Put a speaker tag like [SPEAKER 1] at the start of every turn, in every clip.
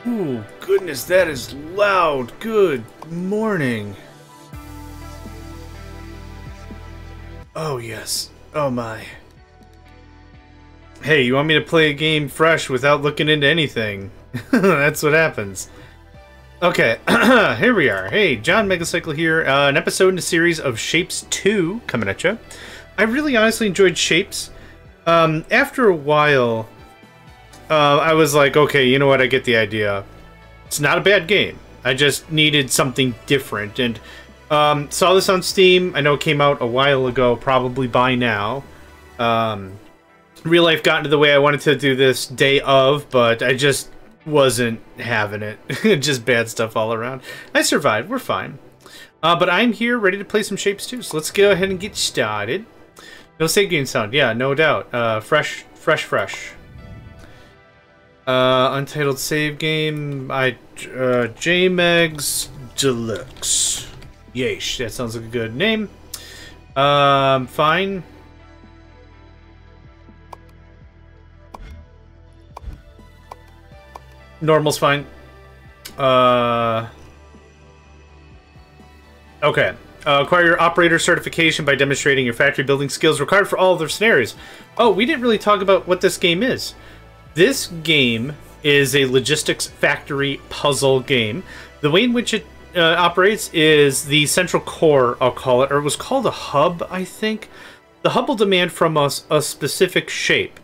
[SPEAKER 1] Ooh, goodness, that is loud. Good morning. Oh, yes. Oh, my. Hey, you want me to play a game fresh without looking into anything? That's what happens. Okay, here we are. Hey, JohnMegacycle here. An episode in a series of Shapez 2 coming at you. I really honestly enjoyed Shapez. After a while, I was like, okay, you know what? I get the idea. It's not a bad game. I just needed something different. And saw this on Steam. I know it came out a while ago, probably by now. Real life got into the way. I wanted to do this day of, but I just wasn't having it. Just bad stuff all around. I survived. We're fine. But I'm here ready to play some Shapez 2. So let's go ahead and get started. No save game sound. Yeah, no doubt. Fresh. Untitled save game. JMegs Deluxe. Yeesh, that sounds like a good name. Fine. Normal's fine. Okay. Acquire your operator certification by demonstrating your factory building skills required for all of their scenarios. Oh, we didn't really talk about what this game is. This game is a logistics factory puzzle game. The way in which it operates is the central core, I'll call it, or it was called a hub, I think. The hub will demand from us a specific shape.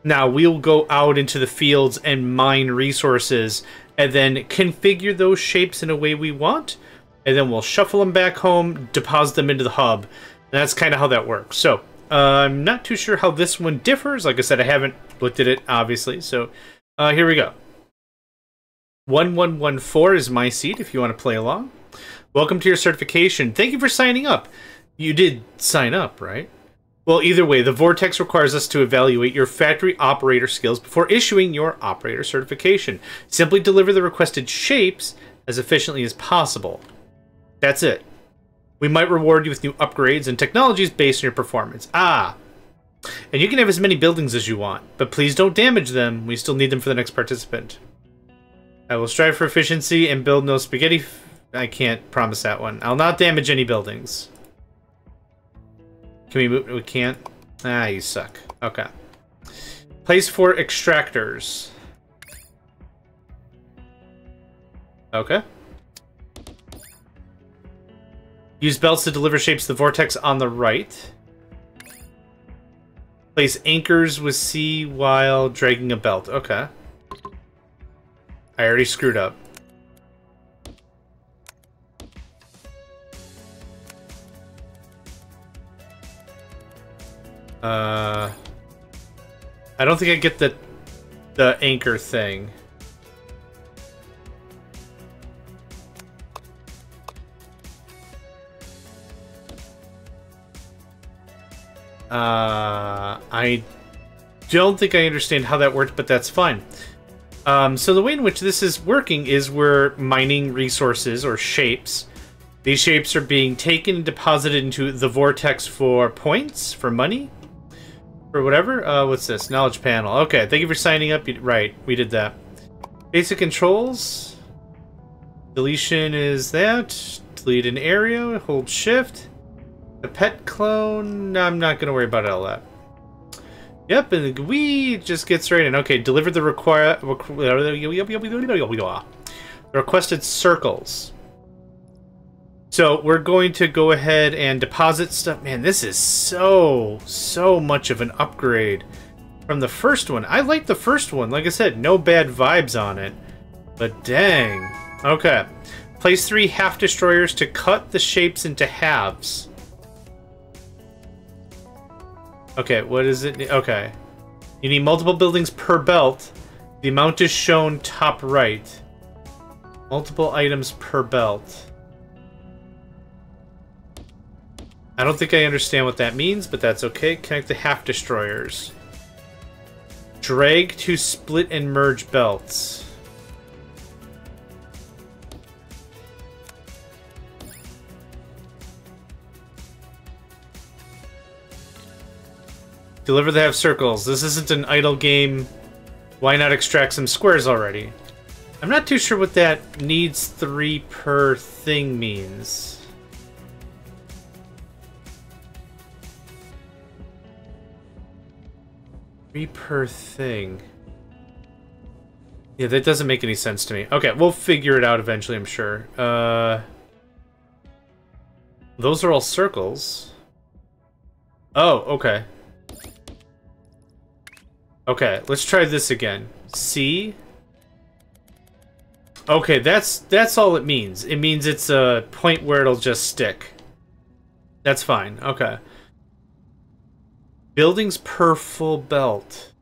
[SPEAKER 1] Now, we'll go out into the fields and mine resources and then configure those shapes in a way we want. And then we'll shuffle them back home, deposit them into the hub. And that's kind of how that works. So, I'm not too sure how this one differs. Like I said, I haven't looked at it, obviously. So, here we go. 1114 is my seat if you want to play along. Welcome to your certification. Thank you for signing up. You did sign up, right? Well, either way, the Vortex requires us to evaluate your factory operator skills before issuing your operator certification. Simply deliver the requested shapes as efficiently as possible. That's it. We might reward you with new upgrades and technologies based on your performance. Ah! And you can have as many buildings as you want, but please don't damage them. We still need them for the next participant. I will strive for efficiency and build no spaghetti. I can't promise that one. I'll not damage any buildings. Can we move? We can't? Ah, you suck. Okay. Place for extractors. Okay. Use belts to deliver shapes to the vortex on the right. Place anchors with C while dragging a belt. Okay. I already screwed up. I don't think I get the anchor thing. I don't think I understand how that works, but that's fine. So the way in which this is working is we're mining resources or shapes. These shapes are being taken and deposited into the vortex for points, for money, for whatever. What's this? Knowledge panel. Okay, thank you for signing up. Right, we did that. Basic controls. Deletion is that. Delete an area. Hold shift. The pet clone. No, I'm not going to worry about all that. Yep, and we just gets right in. Okay, deliver the requested circles. So we're going to go ahead and deposit stuff. Man, this is so much of an upgrade from the first one. I like the first one. Like I said, no bad vibes on it. But dang. Okay. Place 3 half destroyers to cut the shapes into halves. Okay, what is it? Okay. You need multiple buildings per belt. The amount is shown top right. Multiple items per belt. I don't think I understand what that means, but that's okay. Connect the half destroyers. Drag to split and merge belts. Deliver the half circles. This isn't an idle game. Why not extract some squares already? I'm not too sure what that needs 3 per thing means. Three per thing. Yeah, that doesn't make any sense to me. Okay, we'll figure it out eventually, I'm sure. Those are all circles. Oh, okay. Okay, let's try this again. C. Okay, that's all it means. It means it's a point where it'll just stick. That's fine. Okay. Buildings per full belt.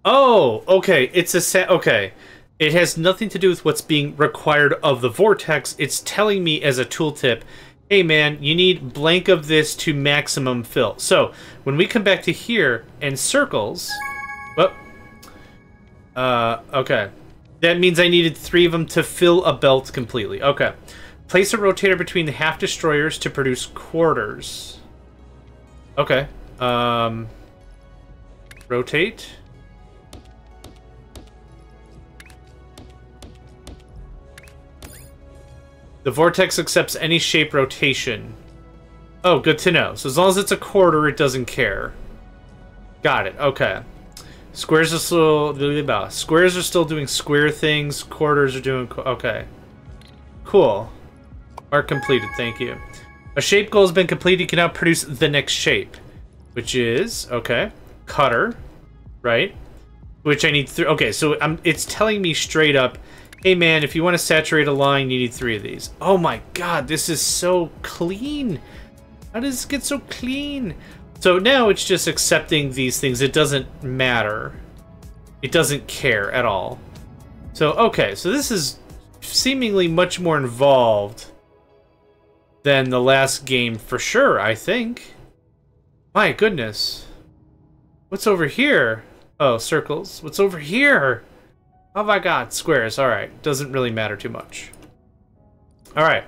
[SPEAKER 1] Oh, okay. It's a okay. It has nothing to do with what's being required of the vortex. It's telling me as a tooltip, hey man, you need blank of this to maximum fill. So when we come back to here and circles, well, okay. That means I needed 3 of them to fill a belt completely. Okay. Place a rotator between the half destroyers to produce quarters. Okay. Rotate. The vortex accepts any shape rotation. Oh, good to know. So as long as it's a quarter, it doesn't care. Got it. Okay. Squares are still doing square things. Quarters are doing... Okay. Cool. Mark completed. Thank you. A shape goal has been completed. You can now produce the next shape. Which is... Okay. Cutter. Right? Which I need... Okay, so it's telling me straight up, hey man, if you want to saturate a line, you need 3 of these. Oh my god, this is so clean. How does it get so clean? So now it's just accepting these things. It doesn't matter. It doesn't care at all. So, okay, so this is seemingly much more involved than the last game for sure, I think. My goodness. What's over here? Oh, circles. What's over here? Oh my god, squares. Alright, doesn't really matter too much. Alright.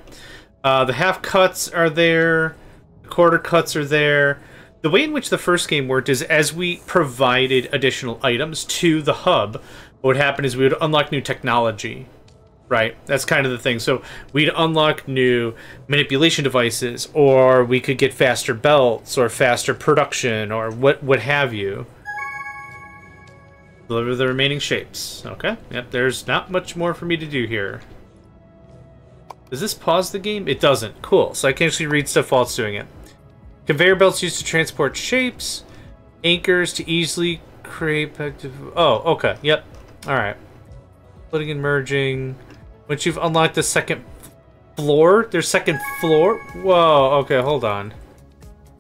[SPEAKER 1] The half cuts are there. The quarter cuts are there. The way in which the first game worked is as we provided additional items to the hub, what would happen is we would unlock new technology. Right? That's kind of the thing. So we'd unlock new manipulation devices, or we could get faster belts, or faster production, or what have you. Deliver the remaining shapes. Okay. Yep, there's not much more for me to do here. Does this pause the game? It doesn't. Cool. So I can actually read stuff while it's doing it. Conveyor belts used to transport shapes. Anchors to easily create... Oh, okay. Yep. Alright. Splitting and merging. Once you've unlocked the second floor... There's second floor? Whoa. Okay, hold on.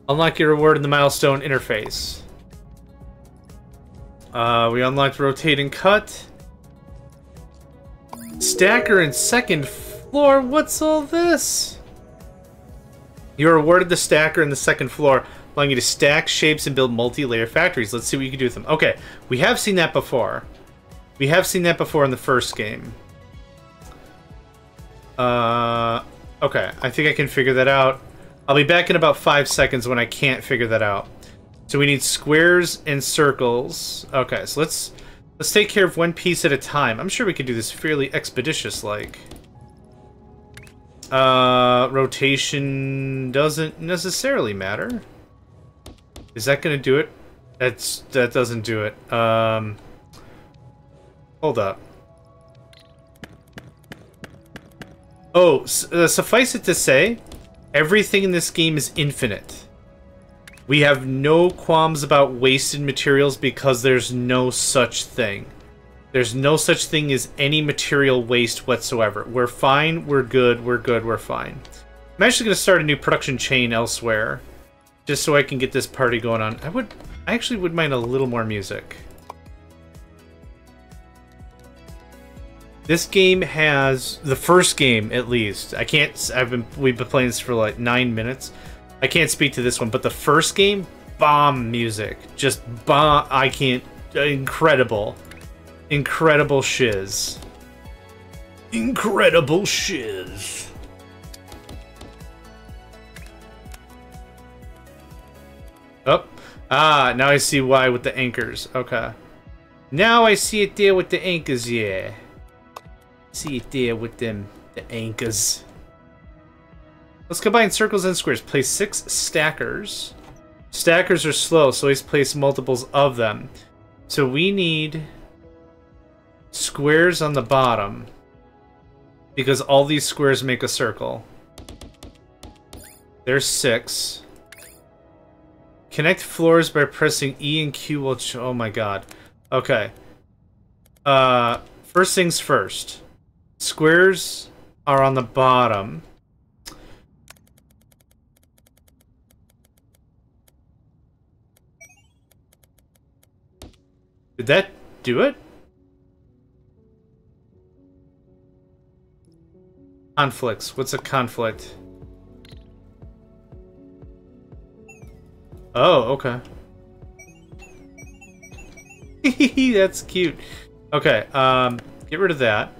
[SPEAKER 1] Unlock your reward in the milestone interface. We unlocked rotate and cut. Stacker and second floor? What's all this? You're awarded the stacker in the second floor, allowing you to stack shapes and build multi-layer factories. Let's see what you can do with them. Okay, we have seen that before. We have seen that before in the first game. Okay, I think I can figure that out. I'll be back in about 5 seconds when I can't figure that out. So we need squares and circles. Okay, so let's take care of one piece at a time. I'm sure we could do this fairly expeditious-like. Rotation doesn't necessarily matter. Is that gonna do it? That doesn't do it. Hold up. Oh, suffice it to say, everything in this game is infinite. We have no qualms about wasted materials because there's no such thing. There's no such thing as any material waste whatsoever. We're fine, we're good, we're fine. I'm actually going to start a new production chain elsewhere, just so I can get this party going on. I actually would mind a little more music. This game has, the first game at least, we've been playing this for like 9 minutes. I can't speak to this one, but the first game, bomb music. Just bomb, incredible. Incredible shiz. Incredible shiz. Oh. Ah, now I see why with the anchors. Okay. Now I see it there with the anchors, yeah. See it there with them, the anchors. Let's combine circles and squares. Place 6 stackers. Stackers are slow, so let's place multiples of them. So we need squares on the bottom, because all these squares make a circle. There's 6. Connect floors by pressing E and Q while... Oh my god. Okay. First things first. Squares are on the bottom. Did that do it? Conflicts. What's a conflict? Oh, okay. That's cute. Okay, get rid of that.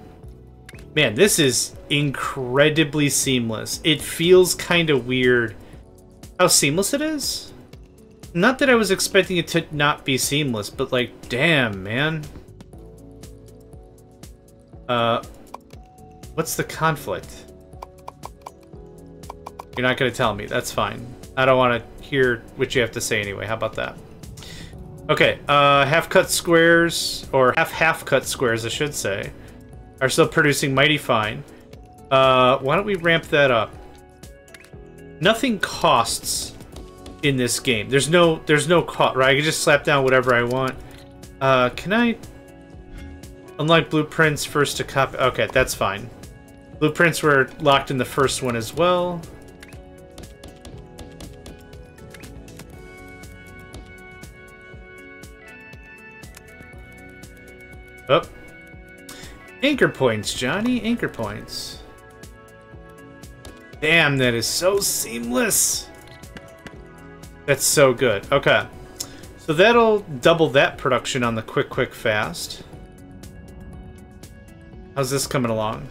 [SPEAKER 1] Man, this is incredibly seamless. It feels kind of weird how seamless it is. Not that I was expecting it to not be seamless, but like, damn, man. What's the conflict? You're not gonna tell me. That's fine. I don't want to hear what you have to say anyway. How about that? Okay, half-cut squares, or half-cut squares, I should say, are still producing mighty fine. Why don't we ramp that up? Nothing costs in this game. There's no cost, right? I can just slap down whatever I want. Can I unlock blueprints first to copy? Okay, that's fine. Blueprints were locked in the first one as well. Oh. Anchor points, Johnny. Anchor points. Damn, that is so seamless. That's so good. Okay. So that'll double that production on the quick, fast. How's this coming along?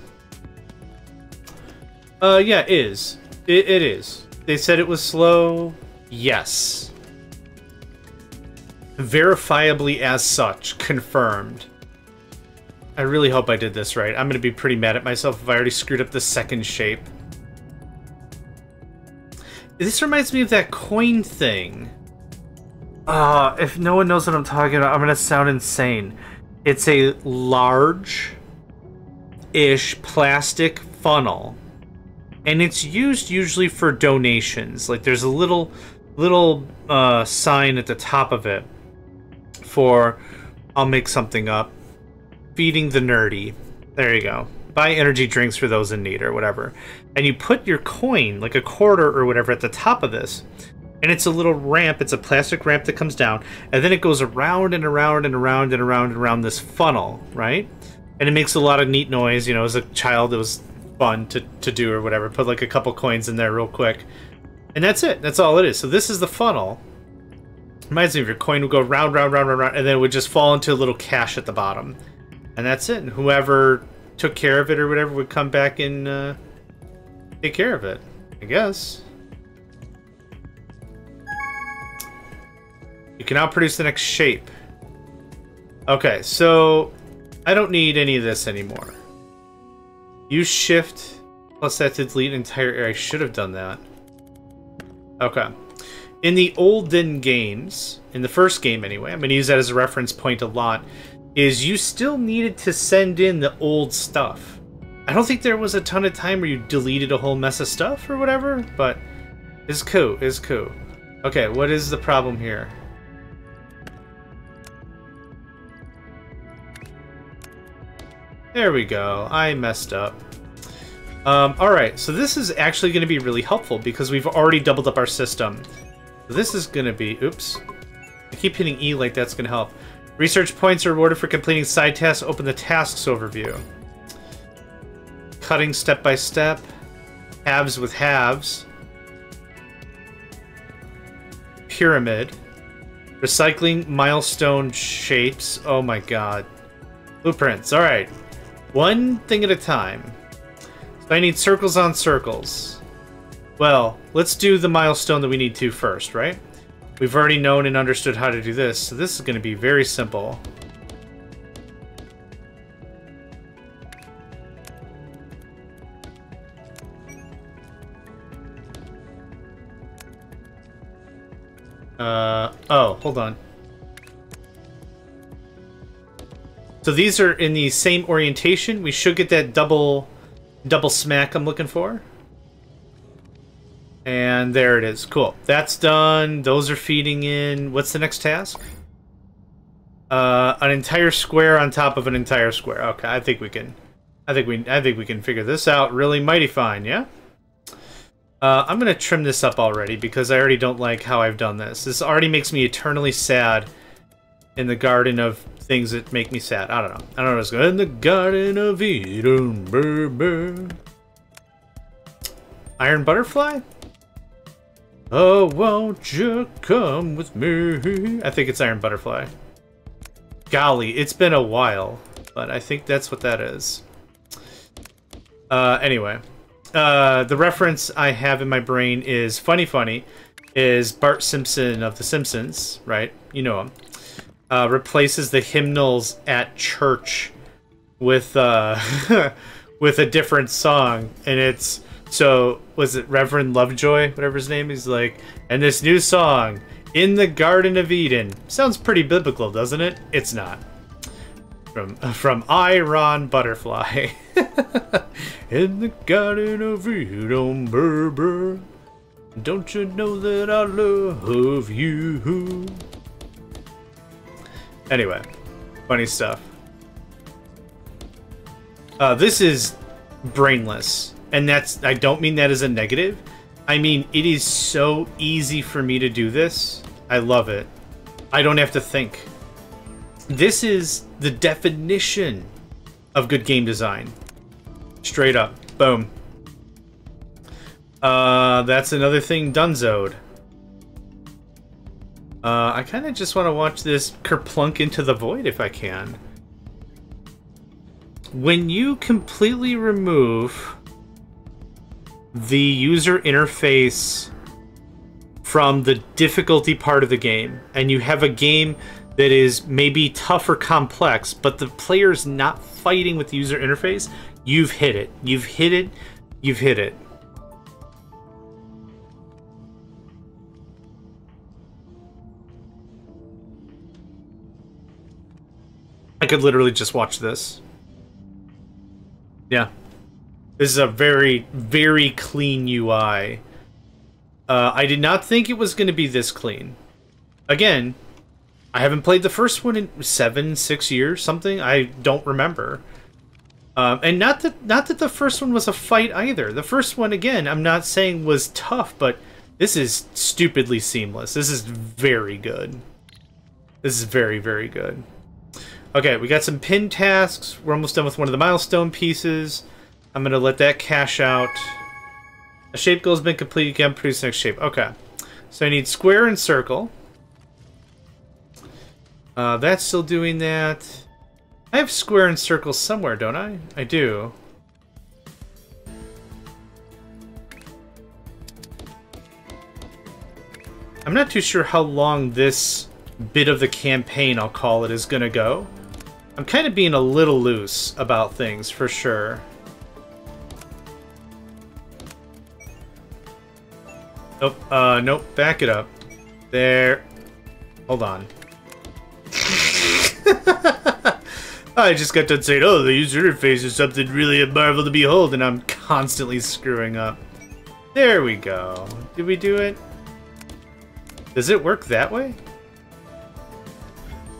[SPEAKER 1] Yeah, it is. It is. They said it was slow. Yes. Verifiably as such. Confirmed. I really hope I did this right. I'm going to be pretty mad at myself if I already screwed up the second shape. This reminds me of that coin thing. If no one knows what I'm talking about, I'm going to sound insane. It's a large-ish plastic funnel. And it's used usually for donations. Like, there's a little sign at the top of it for, I'll make something up, feeding the nerdy. There you go. Buy energy drinks for those in need or whatever. And you put your coin, like a quarter or whatever, at the top of this. And it's a little ramp. It's a plastic ramp that comes down. And then it goes around and around and around and around and around this funnel, right? And it makes a lot of neat noise. You know, as a child, it was fun to do or whatever. Put like a couple coins in there real quick. And that's it. That's all it is. So this is the funnel. Reminds me of your coin would go round, round, round, round, round, and then it would just fall into a little cache at the bottom. And that's it. And whoever took care of it or whatever would come back and take care of it, I guess. You can now produce the next shape. Okay, so I don't need any of this anymore. Use shift plus that to delete entire area. I should have done that. Okay. In the olden games, in the first game anyway, I'm going to use that as a reference point a lot, is you still needed to send in the old stuff. I don't think there was a ton of time where you deleted a whole mess of stuff or whatever, but it's cool, it's cool. Okay, what is the problem here? There we go. I messed up. Alright, so this is actually going to be really helpful because we've already doubled up our system. So this is going to be... Oops. I keep hitting E like that's going to help. Research points are rewarded for completing side tasks. Open the tasks overview. Cutting step by step. Halves with halves. Pyramid. Recycling milestone shapes. Oh my god. Blueprints. Alright. One thing at a time. So I need circles on circles. Well, let's do the milestone that we need to first, right? We've already known and understood how to do this, so this is going to be very simple. Oh, hold on. So these are in the same orientation. We should get that double smack I'm looking for. And there it is. Cool. That's done. Those are feeding in. What's the next task? An entire square on top of an entire square. Okay, I think we can figure this out really mighty fine, yeah? I'm gonna trim this up already because I already don't like how I've done this. This already makes me eternally sad in the garden of things that make me sad. I don't know. I don't know what's going on. In the garden of Eden, baby. Iron butterfly? Oh, won't you come with me? I think it's Iron Butterfly. Golly, it's been a while, but I think that's what that is. Anyway. The reference I have in my brain is Funny is Bart Simpson of The Simpsons, right? You know him. Replaces the hymnals at church with, with a different song, and it's... So, was it Reverend Lovejoy, whatever his name is? Like, and this new song, In the Garden of Eden. Sounds pretty biblical, doesn't it? It's not. From Iron Butterfly. In the Garden of Eden, baby. Don't you know that I love you? Anyway, funny stuff. This is brainless. And that's, I don't mean that as a negative. I mean, it is so easy for me to do this. I love it. I don't have to think. This is the definition of good game design. Straight up. Boom. That's another thing donezoed. I kind of just want to watch this kerplunk into the void if I can. When you completely remove the user interface from the difficulty part of the game, and you have a game that is maybe tough or complex, but the player's not fighting with the user interface, you've hit it. You've hit it. You've hit it. I could literally just watch this. Yeah. This is a very, very clean UI. I did not think it was going to be this clean. Again, I haven't played the first one in 6 years, something. I don't remember. And not that the first one was a fight either. The first one, again, I'm not saying was tough, but this is stupidly seamless. This is very good. This is very, very good. Okay, we got some pin tasks. We're almost done with one of the milestone pieces. I'm going to let that cash out. A shape goal has been completed. You can produce the next shape. Okay. So I need square and circle. That's still doing that. I have square and circle somewhere, don't I? I do. I'm not too sure how long this bit of the campaign, I'll call it, is going to go. I'm kind of being a little loose about things, for sure. Oh, nope, back it up. There. Hold on. I just got done saying, oh, the user interface is something really a marvel to behold, and I'm constantly screwing up. There we go. Did we do it? Does it work that way?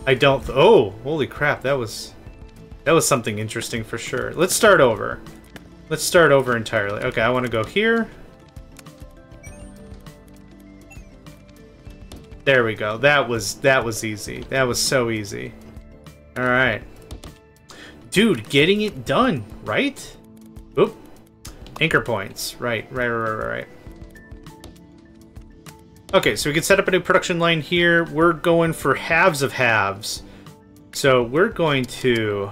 [SPEAKER 1] I don't... Oh, holy crap, that was something interesting for sure. Let's start over. Let's start over entirely. Okay, I want to go here. There we go. That was easy. That was so easy. All right. Dude, getting it done, right? Oop. Anchor points. Right. Okay, so we can set up a new production line here. We're going for halves of halves. So we're going to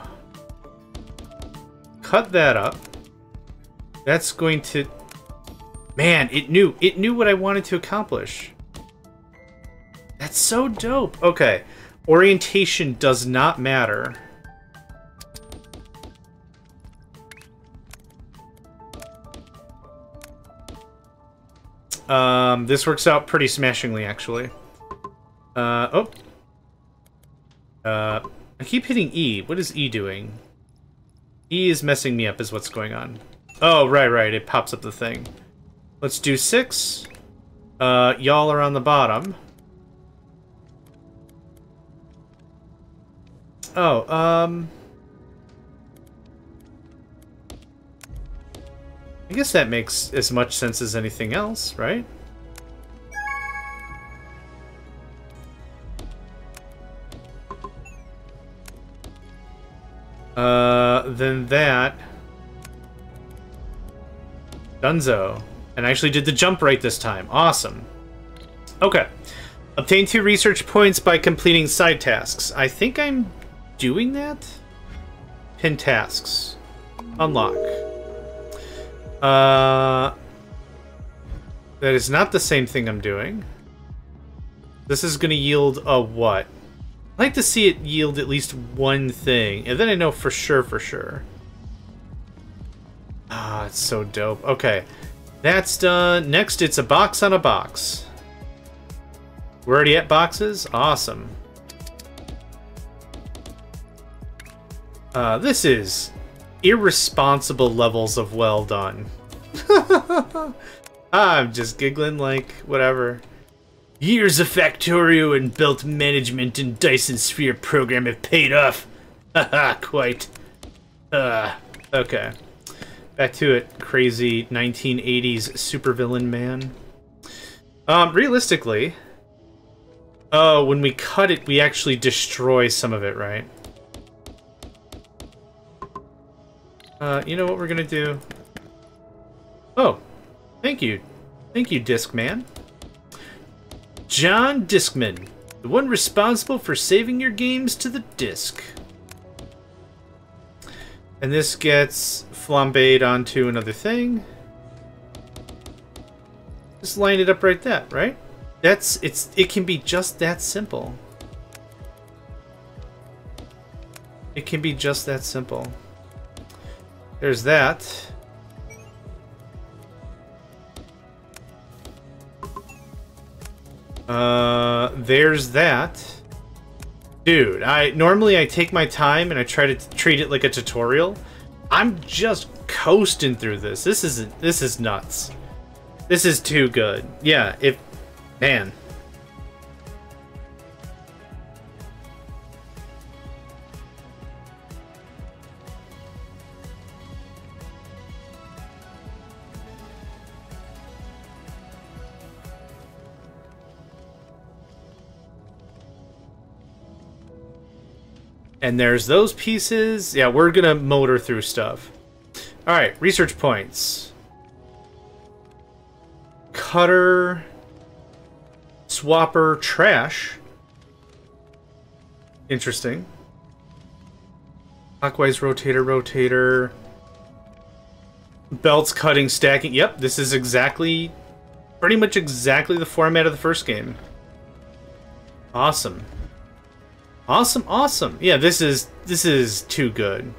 [SPEAKER 1] cut that up. That's going to... Man, it knew what I wanted to accomplish. That's so dope. Okay, orientation does not matter. This works out pretty smashingly, actually. Oh. I keep hitting E. What is E doing? E is messing me up is what's going on. Oh, right. It pops up the thing. Let's do 6. Y'all are on the bottom. Oh, I guess that makes as much sense as anything else, right? Then that... Dunzo. And I actually did the jump right this time. Awesome. Okay. Obtain 2 research points by completing side tasks. I think I'm doing that? Pin tasks. Unlock. That is not the same thing I'm doing. This is going to yield a what? I'd like to see it yield at least one thing, and then I know for sure. Ah, it's so dope. Okay, that's done. Next, it's a box on a box. We're already at boxes? Awesome. This is irresponsible levels of well done. I'm just giggling like whatever. Years of Factorio and belt management and Dyson Sphere program have paid off. Haha, quite. Okay. Back to it, crazy 1980s supervillain man. Realistically... Oh, when we cut it, we actually destroy some of it, right? You know what we're gonna do? Oh, thank you. Thank you, Discman. John Discman, the one responsible for saving your games to the disc. And this gets flambéed onto another thing. Just line it up right there, right? It can be just that simple. It can be just that simple. There's that. There's that. Dude, normally I take my time and I try to treat it like a tutorial. I'm just coasting through this. This is nuts. This is too good. Yeah, man. And there's those pieces. Yeah, we're gonna motor through stuff. Alright, research points. Cutter. Swapper, trash. Interesting. Clockwise rotator. Belts, cutting, stacking. Yep, this is pretty much exactly the format of the first game. Awesome. Awesome. Yeah, this is too good.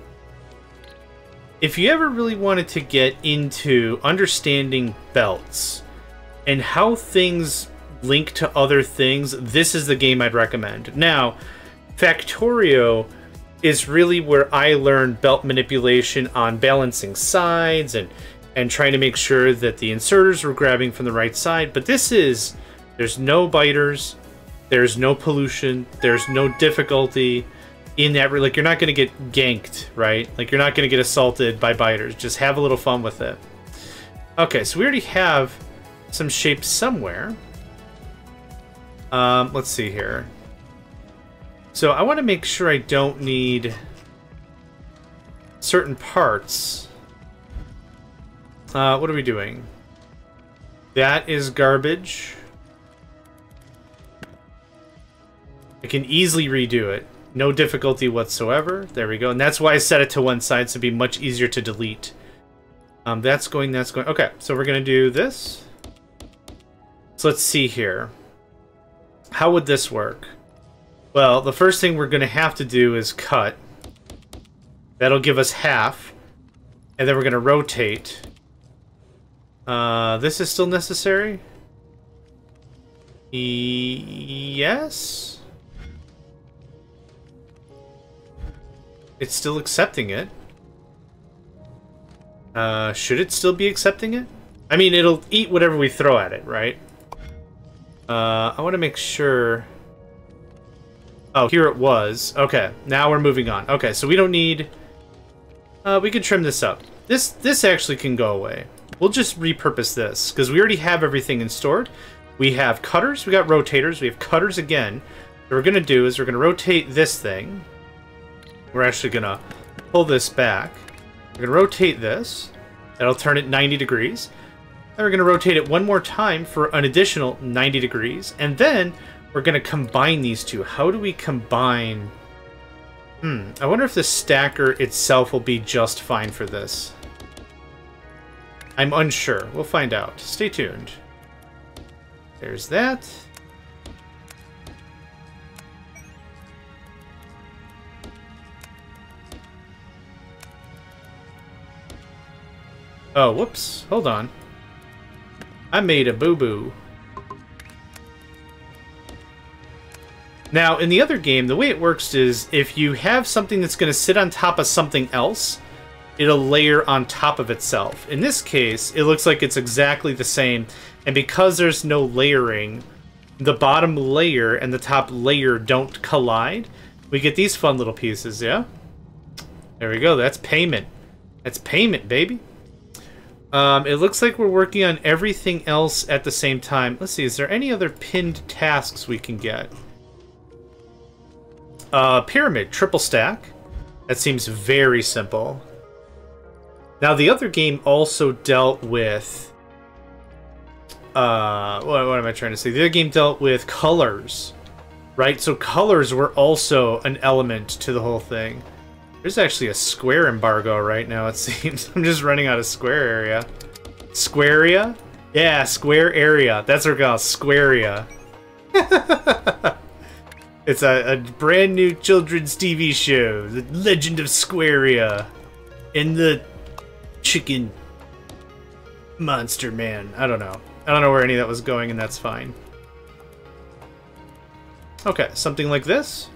[SPEAKER 1] If you ever really wanted to get into understanding belts and how things link to other things, this is the game I'd recommend. Now, Factorio is really where I learned belt manipulation on balancing sides and trying to make sure that the inserters were grabbing from the right side. But there's no biters. There's no pollution. There's no difficulty in that. Like, you're not going to get ganked, right? Like, you're not going to get assaulted by biters. Just have a little fun with it. Okay, so we already have some shapes somewhere. Let's see here. So I want to make sure I don't need certain parts. What are we doing? That is garbage. I can easily redo it. No difficulty whatsoever. There we go. And that's why I set it to one side, so it'd be much easier to delete. That's going. Okay, so we're going to do this. So let's see here. How would this work? Well, the first thing we're going to have to do is cut. That'll give us half. And then we're going to rotate. This is still necessary? Yes? It's still accepting it. Should it still be accepting it? I mean, it'll eat whatever we throw at it, right? I want to make sure... Oh, here it was. Okay, now we're moving on. Okay, so we don't need... we can trim this up. This actually can go away. We'll just repurpose this, because we already have everything stored. We have cutters, we got rotators, we have cutters again. What we're going to do is we're going to rotate this thing. We're actually going to pull this back. We're going to rotate this. That'll turn it 90 degrees. Then we're going to rotate it one more time for an additional 90 degrees. And then we're going to combine these two. How do we combine... I wonder if the stacker itself will be just fine for this. I'm unsure. We'll find out. Stay tuned. There's that. Oh, whoops. Hold on. I made a boo-boo. Now, in the other game, the way it works is if you have something that's going to sit on top of something else, it'll layer on top of itself. In this case, it looks like it's exactly the same, and because there's no layering, the bottom layer and the top layer don't collide. We get these fun little pieces, yeah? There we go, that's payment. That's payment, baby. It looks like we're working on everything else at the same time. Let's see, is there any other pinned tasks we can get? Pyramid, triple stack. That seems very simple. Now, the other game also dealt with... what am I trying to say? The other game dealt with colors, right? So colors were also an element to the whole thing. There's actually a square embargo right now, it seems. I'm just running out of square area. Squarea? Yeah, square area. That's what we're called, Squarea. It's a brand new children's TV show, The Legend of Squarea. And the chicken monster man. I don't know. I don't know where any of that was going, and that's fine. Okay, something like this.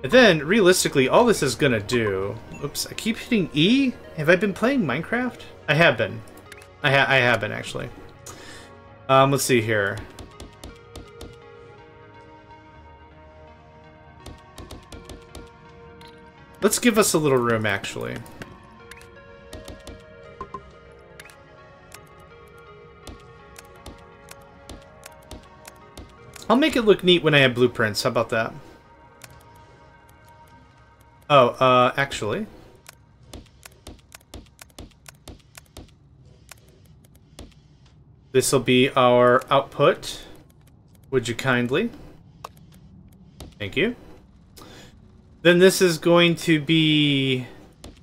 [SPEAKER 1] And then, realistically, all this is gonna do... Oops, I keep hitting E? Have I been playing Minecraft? I have been. I have been, actually. Let's see here. Let's give us a little room, actually. I'll make it look neat when I have blueprints. How about that? Oh, actually. This'll be our output. Would you kindly? Thank you. Then this is going to be...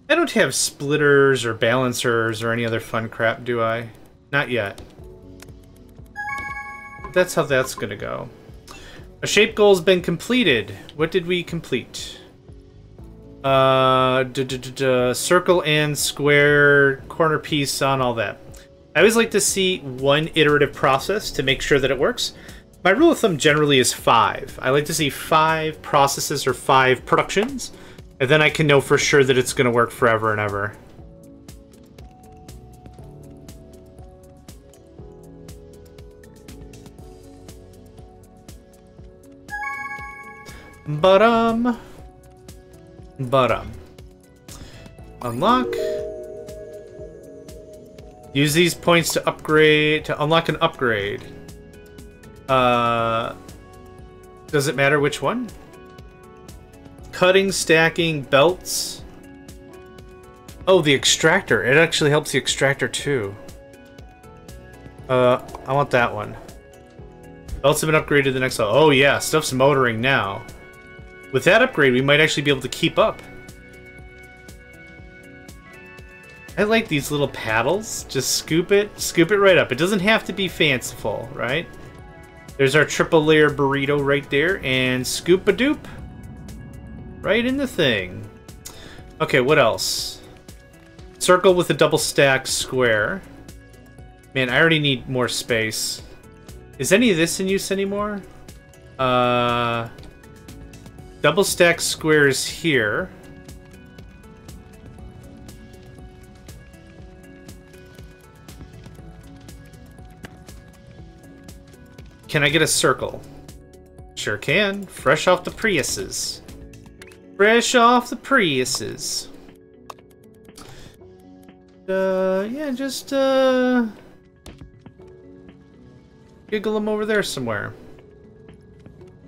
[SPEAKER 1] I don't have splitters or balancers or any other fun crap, do I? Not yet. That's how that's gonna go. A shape goal's been completed. What did we complete? Circle and square, corner piece on all that. I always like to see one iterative process to make sure that it works. My rule of thumb generally is 5. I like to see 5 processes or 5 productions, and then I can know for sure that it's going to work forever and ever. Unlock. Use these points to upgrade, to unlock an upgrade. Does it matter which one? Cutting, stacking, belts. Oh, the extractor. It actually helps the extractor too. I want that one. Belts have been upgraded to the next level. Oh yeah, stuff's motoring now. With that upgrade, we might actually be able to keep up. I like these little paddles. Just scoop it right up. It doesn't have to be fanciful, right? There's our triple layer burrito right there, and scoop-a-doop. Right in the thing. Okay, what else? Circle with a double stack square. Man, I already need more space. Is any of this in use anymore? Double stack squares here. Can I get a circle? Sure can. Fresh off the Priuses. Fresh off the Priuses. Yeah, just, giggle them over there somewhere.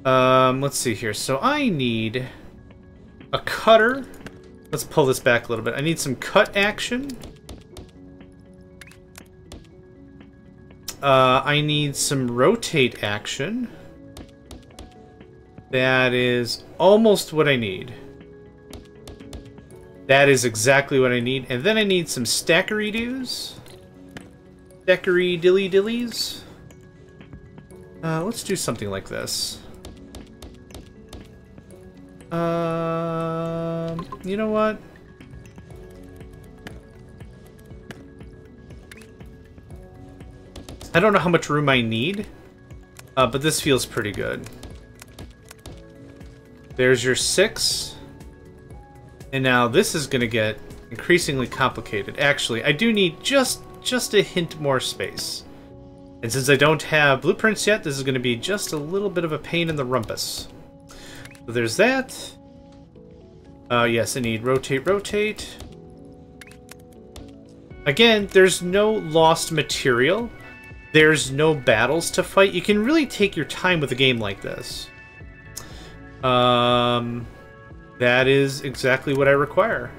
[SPEAKER 1] Let's see here. So I need a cutter. Let's pull this back a little bit. I need some cut action. I need some rotate action. That is almost what I need. That is exactly what I need. And then I need some stackery-doos. Stackery-dilly-dillies. Let's do something like this. You know what? I don't know how much room I need, but this feels pretty good. There's your 6. And now this is going to get increasingly complicated. Actually, I do need just a hint more space. And since I don't have blueprints yet, this is going to be just a little bit of a pain in the rumpus. So there's that. Yes, I need rotate, rotate. Again, there's no lost material. There's no battles to fight. You can really take your time with a game like this. That is exactly what I require.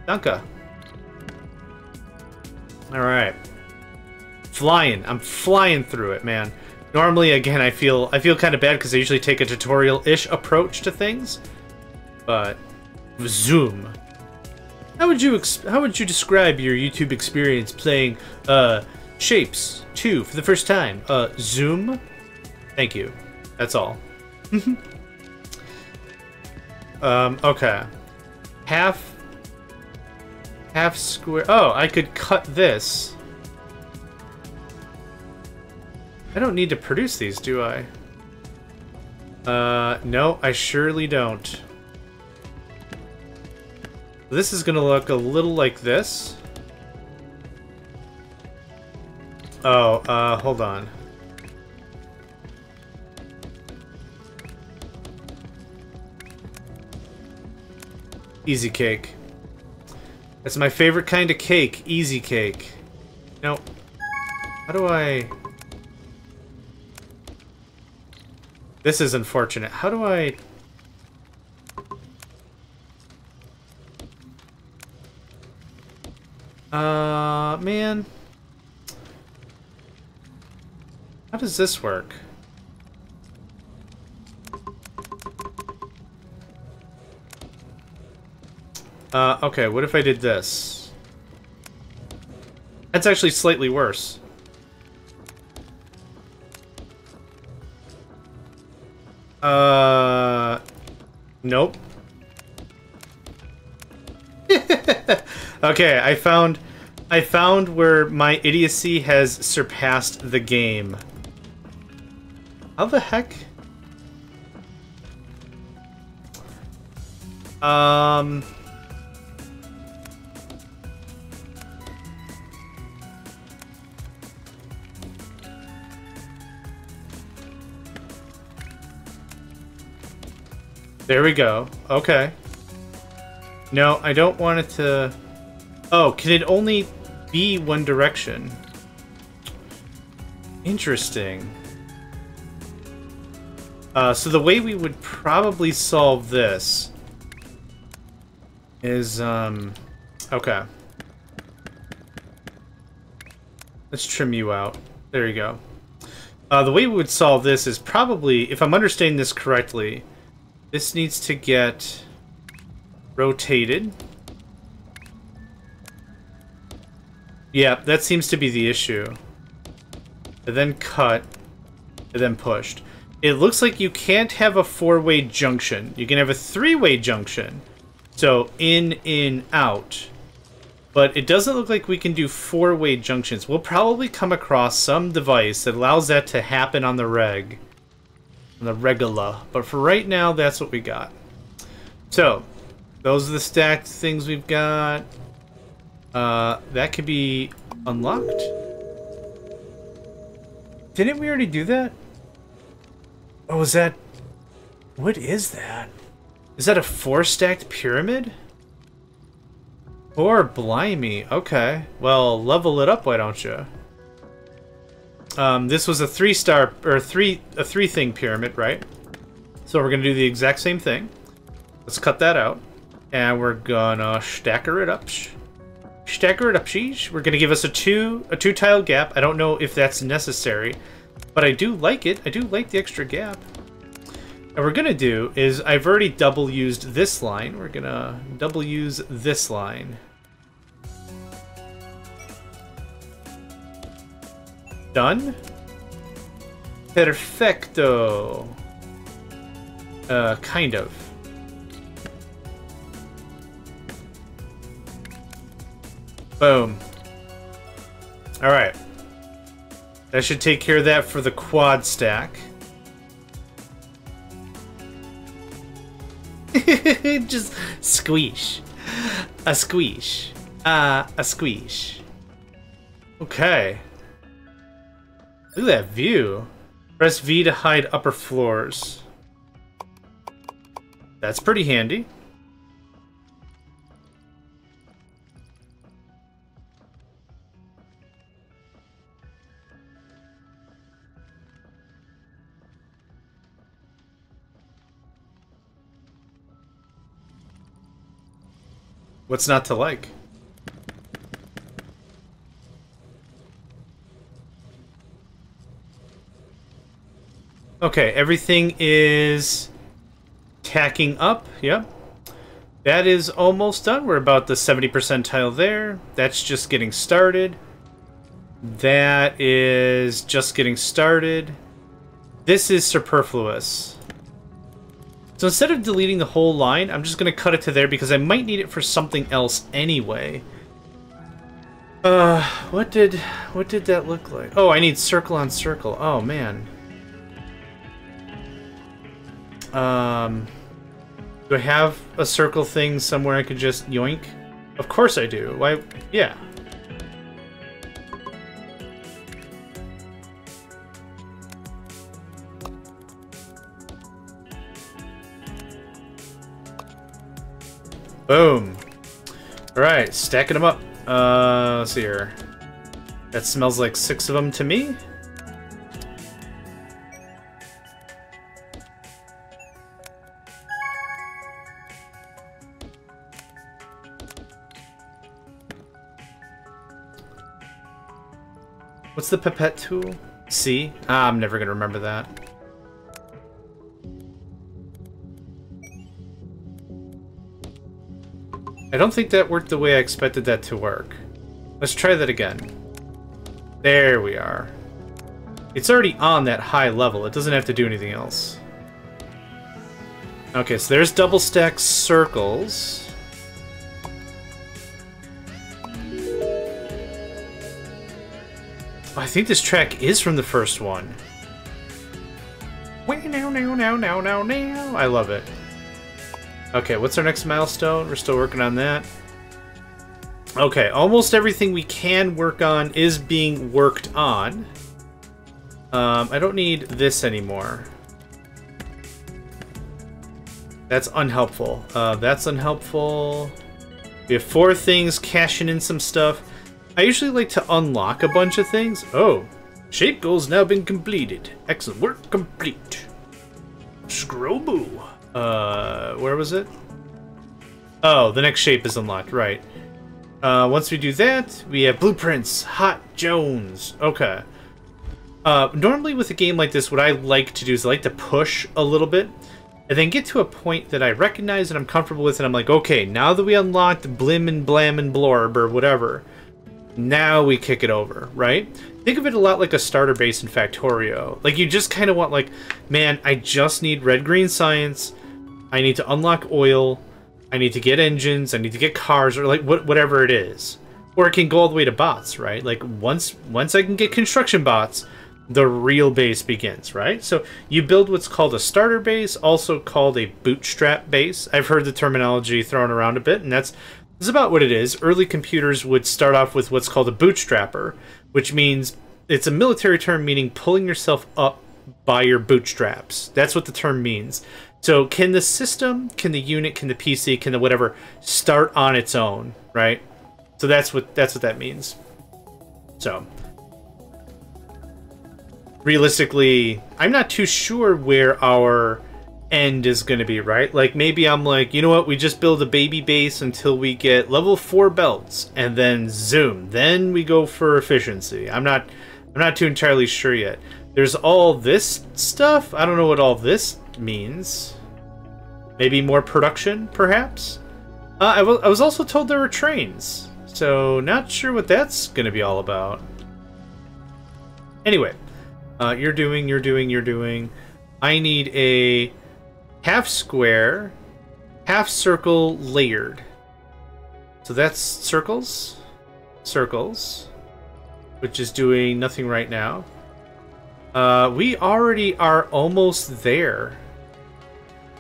[SPEAKER 1] Danke. Alright. Flying. I'm flying through it, man. Normally, again, I feel kind of bad because I usually take a tutorial-ish approach to things. But zoom. How would you describe your YouTube experience playing Shapez 2 for the first time? Zoom? Thank you. That's all. Okay. Half square. Oh, I could cut this. I don't need to produce these, do I? No, I surely don't. This is gonna look a little like this. Oh, hold on. Easy cake. That's my favorite kind of cake. Easy cake. No. How do I... This is unfortunate. How do I... Man. How does this work? Okay, what if I did this? That's actually slightly worse. Nope. Okay, I found where my idiocy has surpassed the game. How the heck? There we go. Okay. No, I don't want it to... Oh, can it only be one direction? Interesting. So the way we would probably solve this is, okay. Let's trim you out. There you go. The way we would solve this is probably, if I'm understanding this correctly, this needs to get rotated. Yeah, that seems to be the issue. And then cut, and then pushed. It looks like you can't have a 4-way junction. You can have a 3-way junction. So in, out. But it doesn't look like we can do four-way junctions. We'll probably come across some device that allows that to happen on the reg. On the regula. But for right now, that's what we got. So, those are the stacked things we've got. That could be unlocked. Didn't we already do that? Oh, is that... What is that? Is that a 4-stacked pyramid? Or blimey, okay. Well, level it up, why don't you? This was a 3-star or a 3-thing pyramid, right? So we're gonna do the exact same thing. Let's cut that out, and we're gonna stacker it up. Stacker it up, sheesh. We're gonna give us a two-tile gap. I don't know if that's necessary, but I do like it. I do like the extra gap. And what we're gonna do is, I've already double used this line. We're gonna double use this line. Done. Perfecto. Kind of. Boom. Alright. That should take care of that for the quad stack. Just squeesh. A squeesh. A squeesh. Okay. Look at that view. Press V to hide upper floors. That's pretty handy. What's not to like? Okay, everything is tacking up. Yep. That is almost done. We're about the 70% tile there. That's just getting started. That is just getting started. This is superfluous. So instead of deleting the whole line, I'm just going to cut it to there because I might need it for something else anyway. What did that look like? Oh, I need circle on circle. Oh, man. Do I have a circle thing somewhere I could just yoink? Of course I do. Why? Yeah. Boom. Alright, stacking them up. Let's see here. That smells like 6 of them to me. What's the pipette tool? C? Ah, I'm never gonna remember that. I don't think that worked the way I expected that to work. Let's try that again. There we are. It's already on that high level. It doesn't have to do anything else. Okay, so there's double stack circles. I think this track is from the first one. I love it. Okay, what's our next milestone? We're still working on that. Okay, almost everything we can work on is being worked on. I don't need this anymore. That's unhelpful. That's unhelpful. We have 4 things, cashing in some stuff. I usually like to unlock a bunch of things. Oh, shape goal's now been completed. Excellent work complete. Scrobu. Where was it? Oh, the next shape is unlocked, right. Once we do that, we have blueprints. Hot Jones. Okay. Normally with a game like this, what I like to do is I like to push a little bit, and then get to a point that I recognize and I'm comfortable with, and I'm like, okay, now that we unlocked Blim and Blam and Blorb or whatever, now we kick it over, right? Think of it a lot like a starter base in Factorio. Like, you just kind of want, like, man, I just need red-green science, I need to unlock oil, I need to get engines, I need to get cars, or like whatever it is. Or it can go all the way to bots, right? Like, once I can get construction bots, the real base begins, right? So you build what's called a starter base, also called a bootstrap base. I've heard the terminology thrown around a bit, and that's about what it is. Early computers would start off with what's called a bootstrapper, which means it's a military term meaning pulling yourself up by your bootstraps. That's what the term means. So can the system, can the unit, can the PC, can the whatever start on its own, right? So that's what that means. So realistically, I'm not too sure where our end is going to be, right? Like, maybe I'm like, you know what, we just build a baby base until we get level 4 belts, and then zoom, then we go for efficiency. I'm not too entirely sure yet. There's all this stuff. I don't know what all this means. Maybe more production, perhaps? I was also told there were trains, so not sure what that's going to be all about. Anyway, you're doing. I need a half square, half circle layered. So that's circles, which is doing nothing right now. We already are almost there.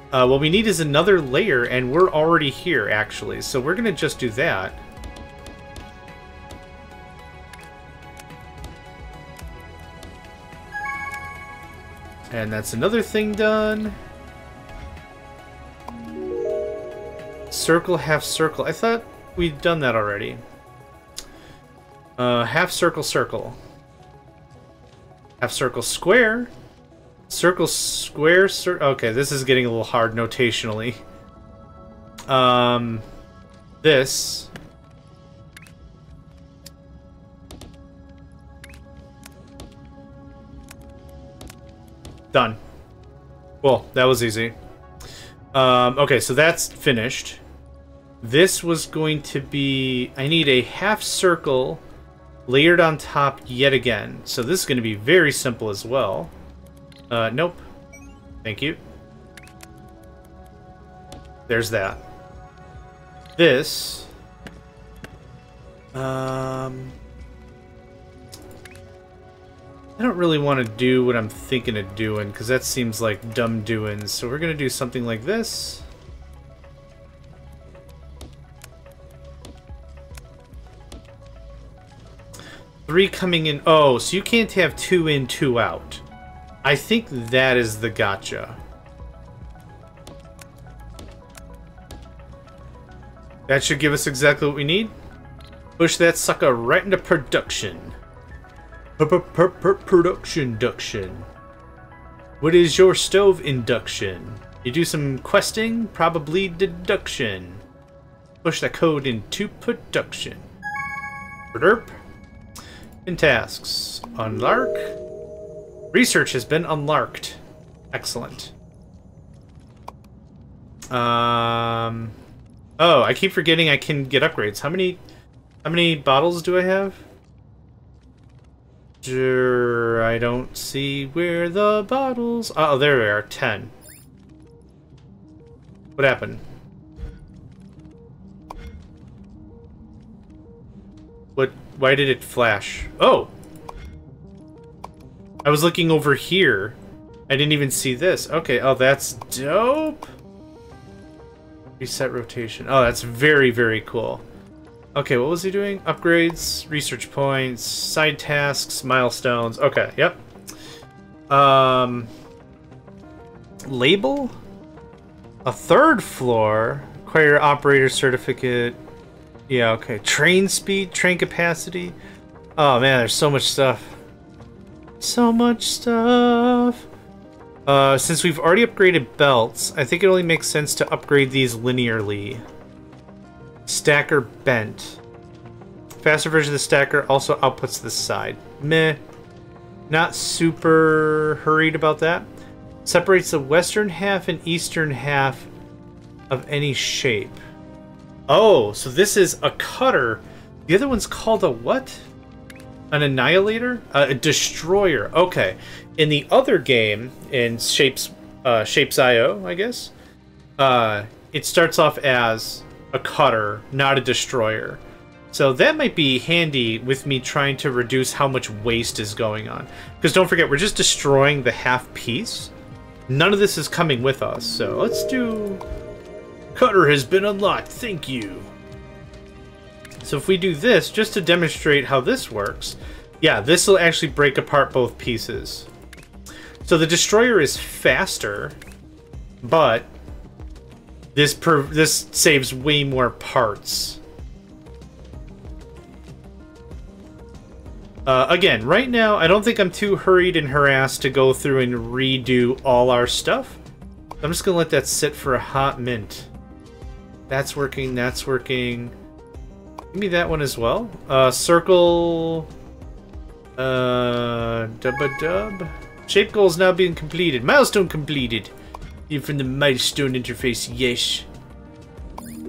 [SPEAKER 1] What we need is another layer, and we're already here, actually. So we're going to just do that. And that's another thing done. Circle, half circle. I thought we'd done that already. Half circle, circle. Half circle, square. Circle, square, okay, this is getting a little hard notationally. This. Done. Cool, that was easy. Okay, so that's finished. This was going to be... I need a half circle layered on top yet again. So this is going to be very simple as well. Nope. Thank you. There's that. This... I don't really want to do what I'm thinking of doing, because that seems like dumb doings. So we're going to do something like this. Three coming in. Oh, so you can't have 2 in, 2 out. I think that is the gotcha. That should give us exactly what we need. Push that sucker right into production. Production. What is your stove induction? You do some questing, probably deduction. Push that code into production. Derp. In tasks. Unlark. Research has been unlarked. Excellent. Oh, I keep forgetting I can get upgrades. How many bottles do I have? I don't see where the bottles... Oh, there they are. 10. What happened? What? Why did it flash? Oh! I was looking over here. I didn't even see this. Okay, oh, that's dope! Reset rotation. Oh, that's very, very cool. Okay, what was he doing? Upgrades, research points, side tasks, milestones. Okay, yep. Label? A third floor? Acquire operator certificate. Yeah, okay. Train speed, train capacity. Oh man, there's so much stuff. So much stuff. Since we've already upgraded belts, I think it only makes sense to upgrade these linearly. Stacker bent. Faster version of the stacker also outputs this side. Meh. Not super hurried about that. Separates the western half and eastern half of any shape. Oh, so this is a cutter. The other one's called a what? An annihilator? A destroyer. Okay. In the other game, in Shapez.io, I guess, it starts off as a cutter, not a destroyer. So that might be handy with me trying to reduce how much waste is going on. Because don't forget, we're just destroying the half piece. None of this is coming with us. So let's do... Cutter has been unlocked, thank you. So if we do this, just to demonstrate how this works, yeah, this will actually break apart both pieces. So the destroyer is faster, but this saves way more parts. Again, right now, I don't think I'm too hurried and harassed to go through and redo all our stuff. I'm just going to let that sit for a hot mint. That's working, that's working. Give me that one as well. Circle... dub-a-dub. Shape goal is now being completed. Milestone completed. Even from the milestone interface, yes.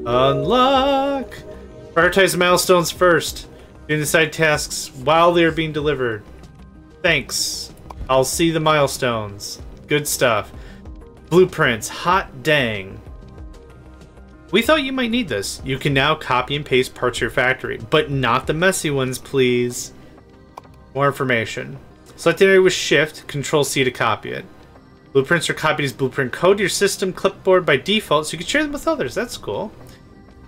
[SPEAKER 1] Unlock! Prioritize the milestones first. Doing the side tasks while they are being delivered. Thanks. I'll see the milestones. Good stuff. Blueprints. Hot dang. We thought you might need this. You can now copy and paste parts of your factory, but not the messy ones, please. More information. Select the area with Shift, Control-C to copy it. Blueprints are copied as blueprint code to your system clipboard by default, so you can share them with others. That's cool.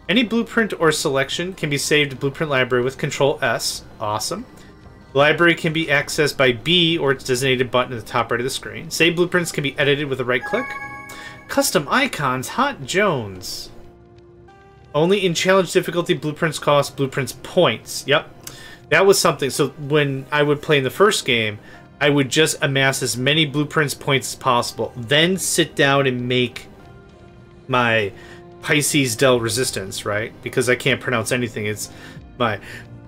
[SPEAKER 1] Any blueprint or selection can be saved to Blueprint Library with Control-S. Awesome. The library can be accessed by B or its designated button at the top right of the screen. Saved blueprints can be edited with a right-click. Custom icons. Hot Jones. Only in challenge difficulty, blueprints cost blueprints points. Yep. That was something. So when I would play in the first game, I would just amass as many blueprints points as possible. Then sit down and make my Pisces Del Resistance, right? Because I can't pronounce anything. It's my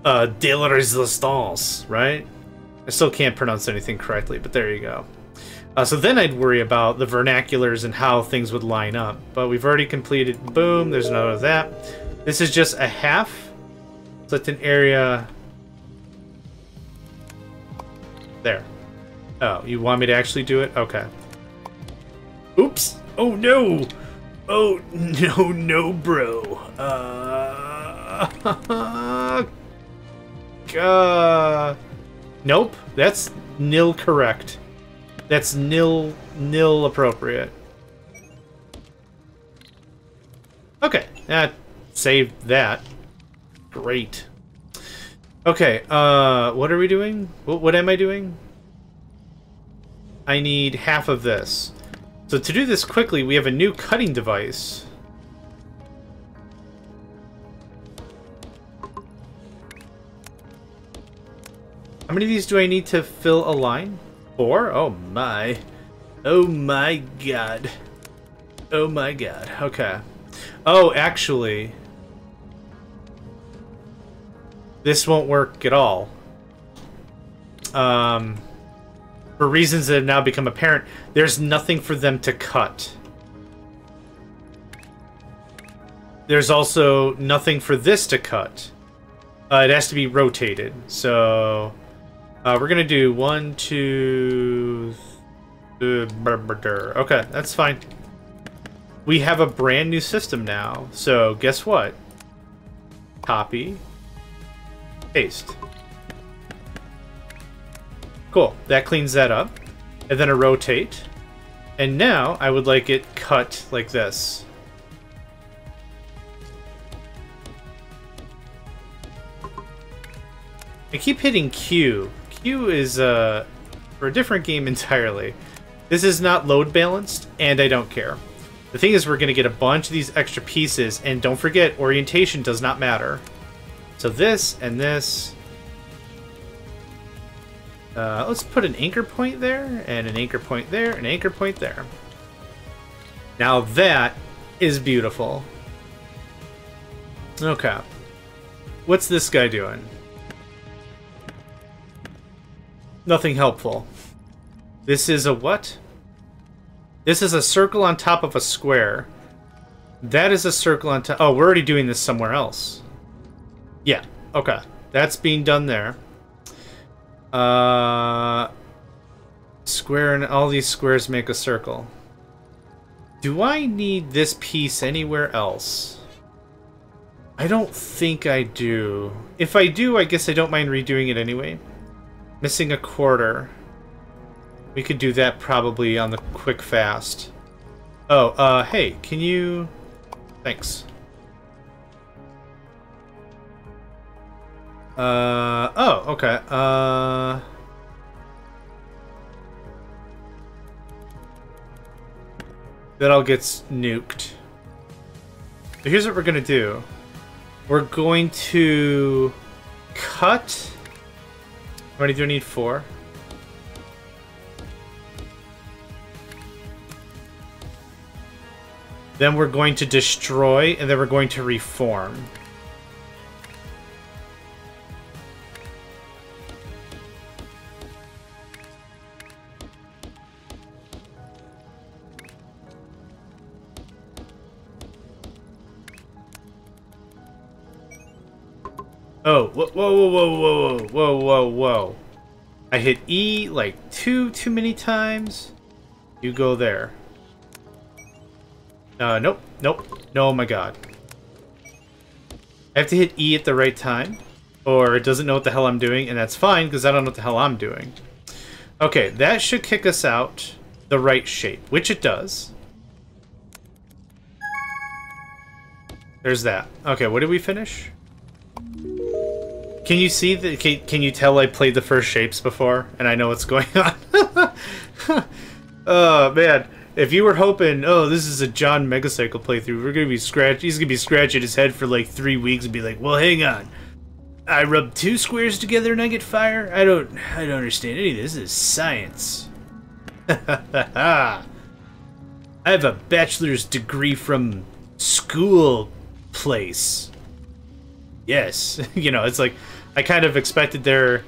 [SPEAKER 1] Del Resistance, right? I still can't pronounce anything correctly, but there you go. So then I'd worry about the vernaculars and how things would line up. But we've already completed. Boom, there's none of that. This is just a half. Select an area. There. Oh, you want me to actually do it? Okay. Oops. Oh, no. Oh, no, bro. Nope. That's nil correct. That's nil appropriate. Okay. That saved that. Great. Okay, what are we doing? What am I doing? I need half of this. So to do this quickly, we have a new cutting device. How many of these do I need to fill a line? 4? Oh my. Oh my god. Oh my god. Okay. Oh, actually, this won't work at all. For reasons that have now become apparent, there's nothing for them to cut. There's also nothing for this to cut. It has to be rotated. So we're gonna do 1, 2. Okay, that's fine. We have a brand new system now. So guess what? Copy. Paste. Cool. That cleans that up. And then a rotate. And now I would like it cut like this. I keep hitting Q. Q is for a different game entirely. This is not load balanced, and I don't care. The thing is, we're going to get a bunch of these extra pieces, and don't forget, orientation does not matter. So this and this. Let's put an anchor point there, and an anchor point there, and an anchor point there. Now that is beautiful. Okay. What's this guy doing? Nothing helpful. This is a what? This is a circle on top of a square. That is a circle on top. Oh, we're already doing this somewhere else. Yeah, okay. That's being done there. Square and all these squares make a circle. Do I need this piece anywhere else? I don't think I do. If I do, I guess I don't mind redoing it anyway. Missing a quarter. We could do that probably on the quick fast. Oh, hey, can you... Thanks. Oh, okay. That all gets nuked. So here's what we're gonna do. We're going to cut... How many do I need? 4. Then we're going to destroy, and then we're going to reform. Oh, whoa, whoa, whoa, whoa, whoa, whoa, whoa, whoa. I hit E like too many times. You go there. Nope, nope. No, oh my god. I have to hit E at the right time, or it doesn't know what the hell I'm doing, and that's fine, because I don't know what the hell I'm doing. Okay, that should kick us out the right shape, which it does. There's that. Okay, what did we finish? Can you see the? Can you tell I played the first shapes before and I know what's going on? Oh man, if you were hoping, oh, this is a JohnMegacycle playthrough, we're gonna be he's gonna be scratching his head for like 3 weeks and be like, well, hang on, I rub 2 squares together and I get fire. I don't understand any of this. This is science. I have a bachelor's degree from school place. Yes, you know, it's like I kind of expected there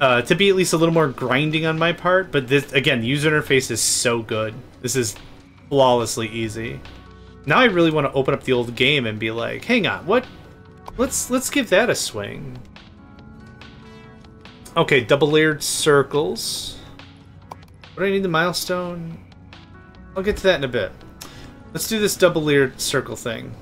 [SPEAKER 1] to be at least a little more grinding on my part, but this, again, the user interface is so good. This is flawlessly easy. Now I really want to open up the old game and be like, hang on, what? Let's give that a swing. Okay, double layered circles. What do I need the milestone? I'll get to that in a bit. Let's do this double layered circle thing.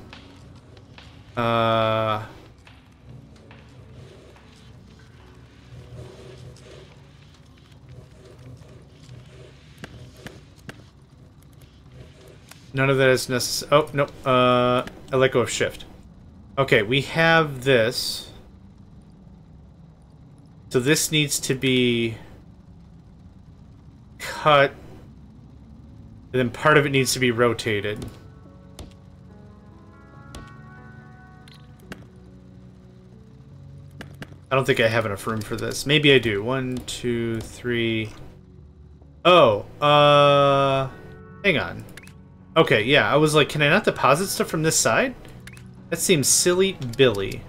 [SPEAKER 1] None of that is necessary. Oh, no. I let go of shift. Okay, we have this. So this needs to be cut. And then part of it needs to be rotated. I don't think I have enough room for this. Maybe I do. 1, 2, 3. Oh, hang on. Okay, yeah, I was like, can I not deposit stuff from this side? That seems silly Billy.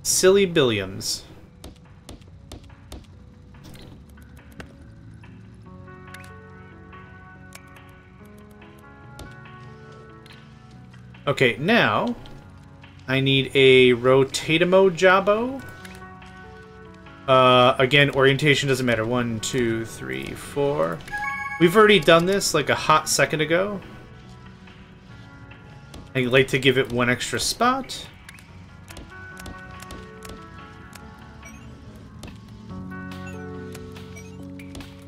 [SPEAKER 1] Silly Billiams. Okay, now I need a rotatamo jabo. Again, orientation doesn't matter. 1, 2, 3, 4. We've already done this like a hot second ago. I'd like to give it 1 extra spot.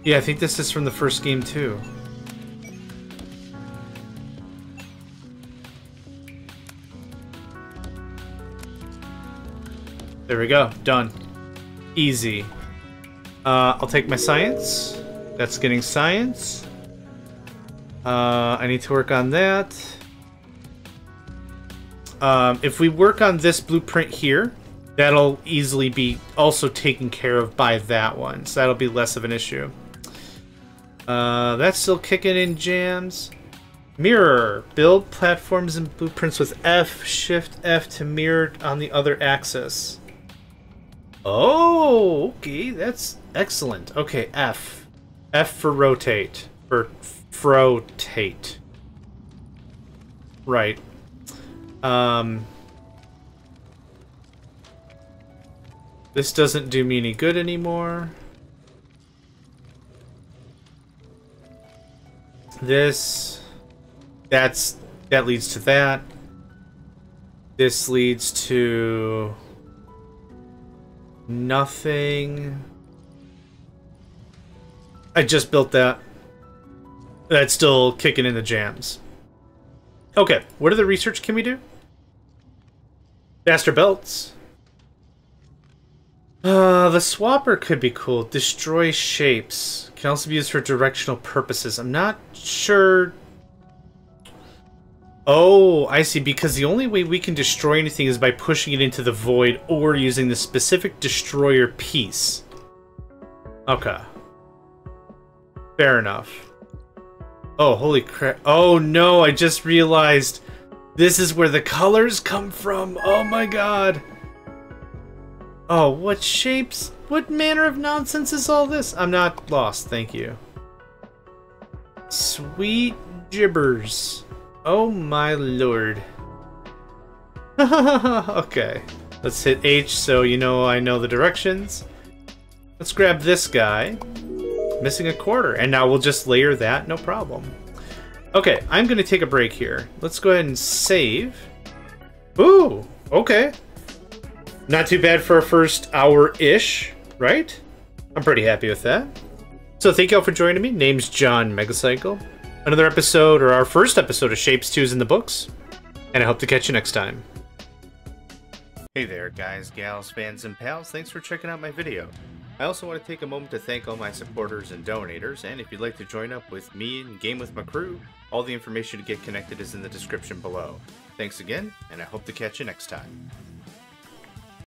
[SPEAKER 1] Yeah, I think this is from the first game too. There we go. Done. Easy. I'll take my science. That's getting science. I need to work on that. If we work on this blueprint here, that'll easily be also taken care of by that one. So that'll be less of an issue. That's still kicking in jams. Mirror. Build platforms and blueprints with F. Shift F to mirror on the other axis. Oh, okay, that's excellent. Okay, F. F for rotate. For frotate. Right. This doesn't do me any good anymore. This... that leads to that. This leads to nothing. I just built that. That's still kicking in the jams. Okay, what other research can we do? Faster belts. The swapper could be cool. Destroy shapes. Can also be used for directional purposes. I'm not sure. Oh, I see. Because the only way we can destroy anything is by pushing it into the void or using the specific destroyer piece. Okay. Fair enough. Oh, holy crap. Oh no, I just realized this is where the colors come from. Oh my god. Oh, what shapes? What manner of nonsense is all this? I'm not lost, thank you. Sweet gibbers. Oh my lord. Okay. Let's hit H so you know I know the directions. Let's grab this guy. Missing a quarter. And now we'll just layer that, no problem. Okay, I'm going to take a break here. Let's go ahead and save. Ooh, okay. Not too bad for a first hour-ish, right? I'm pretty happy with that. So thank you all for joining me. Name's JohnMegacycle. Another episode, or our first episode of Shapes 2 is in the books. And I hope to catch you next time. Hey there, guys, gals, fans, and pals. Thanks for checking out my video. I also want to take a moment to thank all my supporters and donators, and if you'd like to join up with me and game with my crew, all the information to get connected is in the description below. Thanks again, and I hope to catch you next time.